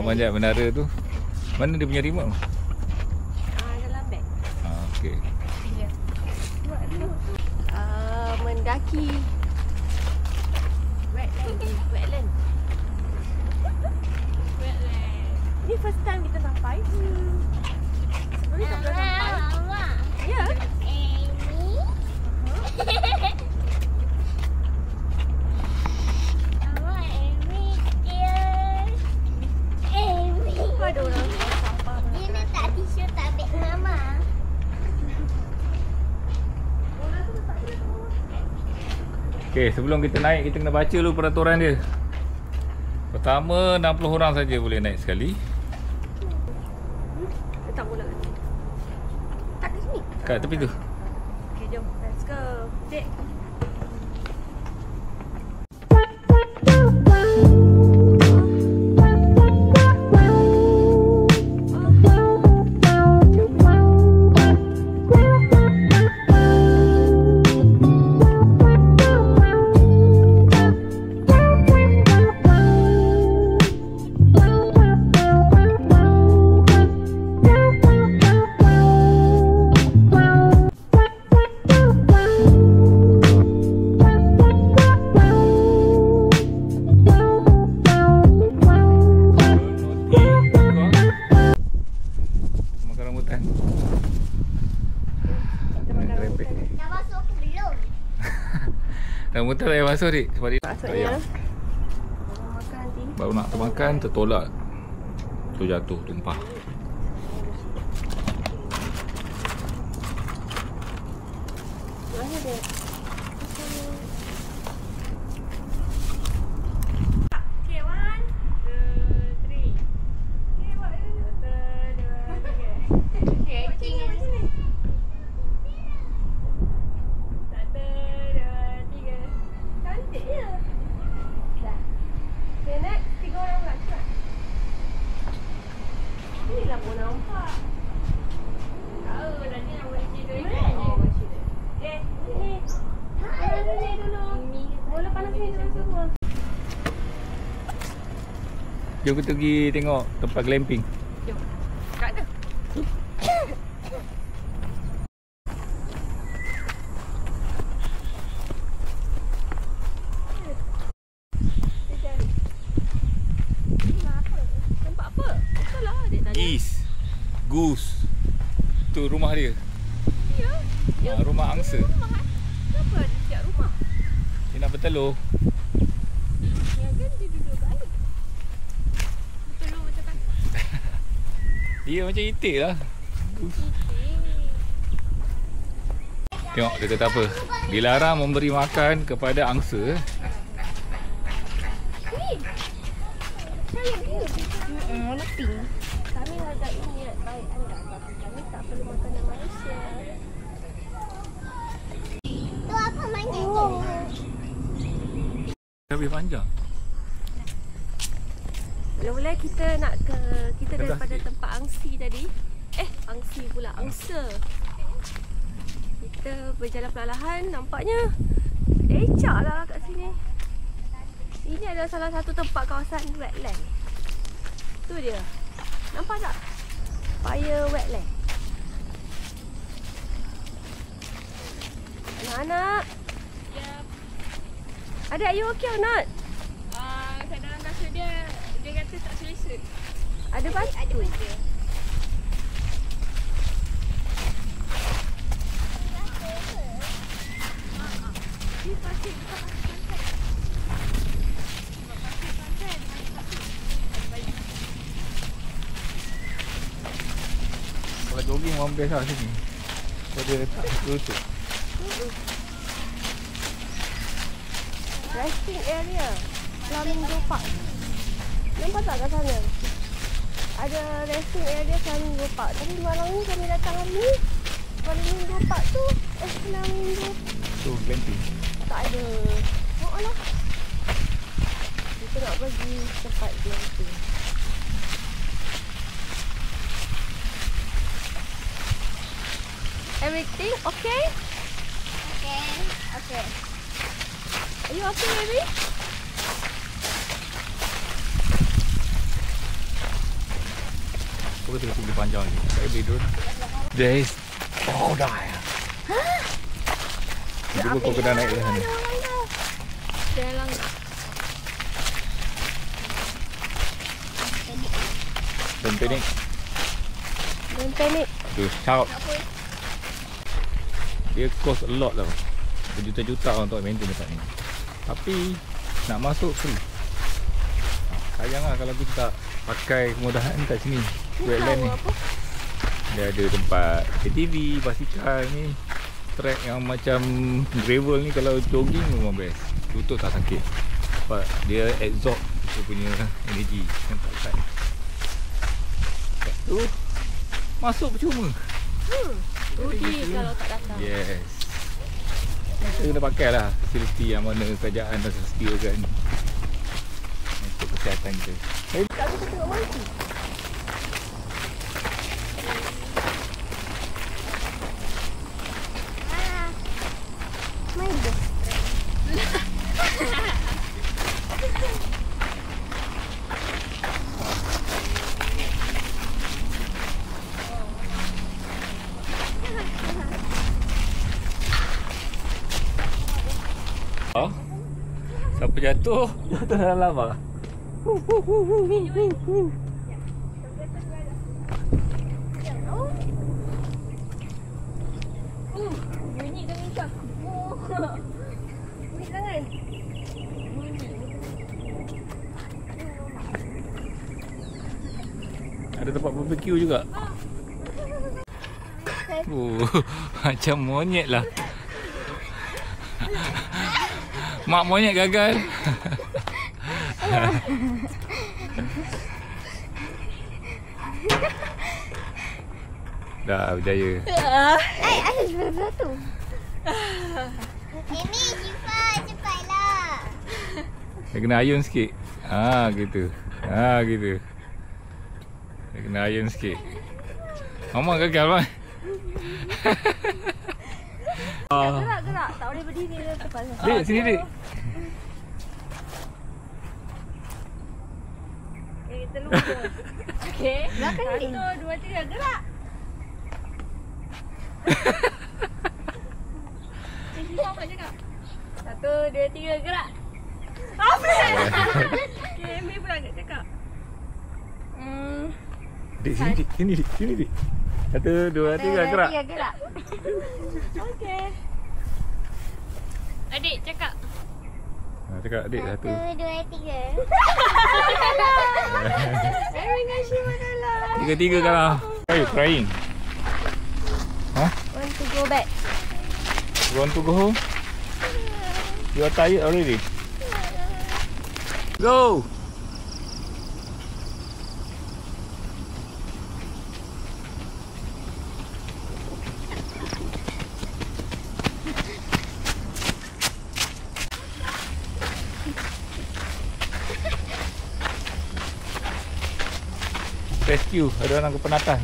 Manjat menara tu. Mana dia punya remote? Dalam beg. Okey. Ya. Buat dulu. Mendaki wetland. Wetland. Ni first time kita sampai. Sebelum ni tak pernah sampai. Ya. Ada orang sampah. Dia letak tisu tak beg mama. Okey, sebelum kita naik kita kena baca dulu peraturan dia. Pertama 60 orang saja boleh naik sekali. Letak bola kat sini. Tak ke sini? Kat tepi tu. Okay, jom. Let's go. Dek. Rambutan tak payah basuh dik. Sebab dia Maksudnya orang makan nanti. baru nak termakan tertolak. Tu jatuh tumpah. Mana dia? Okay, 1, 2, 3. Okay, buat dulu. 1, 2, 3. Okay, acting kat sini. 1, 2, 3. Cantik je. Dah. Okay, next. 3 orang pula. Cepat. Inilah pun nampak. Tahu dah ni nak buat cerita ni. Oh, buat cerita. Okay, ni. Ni dulu. Bola panas ni dulu semua. Jom kita pergi tengok tempat glamping. Jom. Kat ada. Nampak apa? Betul-lah dia tadi. Geese. Goose. Tu rumah dia. Ya. Rumah angsa. Rumah. Kenapa ada setiap rumah? Dia nak bertelur. Ya kan dia duduk kat air. Betul macam kan. Dia macam itik lah. Tengok dia kata apa. Dilarang memberi makan kepada angsa. Saya dia. Warna pink. Kami hargai niat baik anda, tapi kami tak perlu makanan manusia. Tu apa mainan tu? Lebih panjang. Mula-mula kita nak ke kita Sebelah daripada sikit. tempat angsi tadi. Angsi pula, angsa. Kita berjalan perlahan, nampaknya ecak lah kat sini. Ini adalah salah satu tempat kawasan wetland. Tu dia. Nampak tak? Fire wetland. Anak-anak. Ya, Adik, are you okay or not? kadang rasa dia kata tak selesa. Ada batu. Ada benda. Di pasir dekat pantai. Pasir pantai dengan pasir. Baik. Kalau jogging orang biasa sini. Kalau dia letak lutut. Resting area Flamingo Park. Nampak tak kat sana? Ada resting area Flamingo Park. Tapi malam ni kami datang ni Flamingo Park tu Flamingo Tu glamping. tak ada. Oh lah. Kita nak pergi tempat glamping. Everything okay? Okay. Okay. Are you okay, baby? Kau tengah tunggu panjang ni. Saya beli drone. There is crocodile. Cuba kau kena naik ke sana. Jangan langgar. Don't panic. Don't panic. Tu, shout. Dia cost a lot tau. Berjuta-juta untuk maintain tempat ni. Tapi nak masuk free. Sayanglah kalau kita tak pakai kemudahan kat sini. Wetland ni. Dia ada tempat ATV, basikal ni. Track yang macam gravel ni kalau jogging memang best. Lutut tak sakit. Sebab dia absorb dia punya energy yang tak kat. Kat tu masuk percuma. Rugi kalau tak datang. Yes. Kita kena pakai lah fasiliti yang mana kerajaan dah sediakan untuk kesihatan kita. Tak boleh tengok monkey. Main je. Oh, siapa jatuh? Jatuh dalam ah. Bunyi dah minta. Bunyi tangan. Ada tempat barbecue juga. Macam monyet lah. Mak monyet gagal. Dah berjaya. Ada sebelah tu. Amy, Syifa, cepatlah. Dia kena ayun sikit. Gitu. Gitu. Dia kena ayun sikit. Mama gagal bang. Gerak. Tak boleh berdiri di tempat. Dik, sini dik. Kita lupa. Okey. Belakang ni. 1, 2, 3, gerak. Syifa apa cakap? 1, 2, 3, gerak. Apa? Okey, Amy pula nak cakap. Dik, sini dik. Sini dik. 1, 2, 3, gerak. Gerak. Okey. Adik cakap. Cakap adik 1. 1, 2, 3. Amy dengan Syifa kalah. 3 kalah. Why you crying? Huh? Want to go back. You want to go home? You are tired already. Go! Rescue, ada orang kepenatan.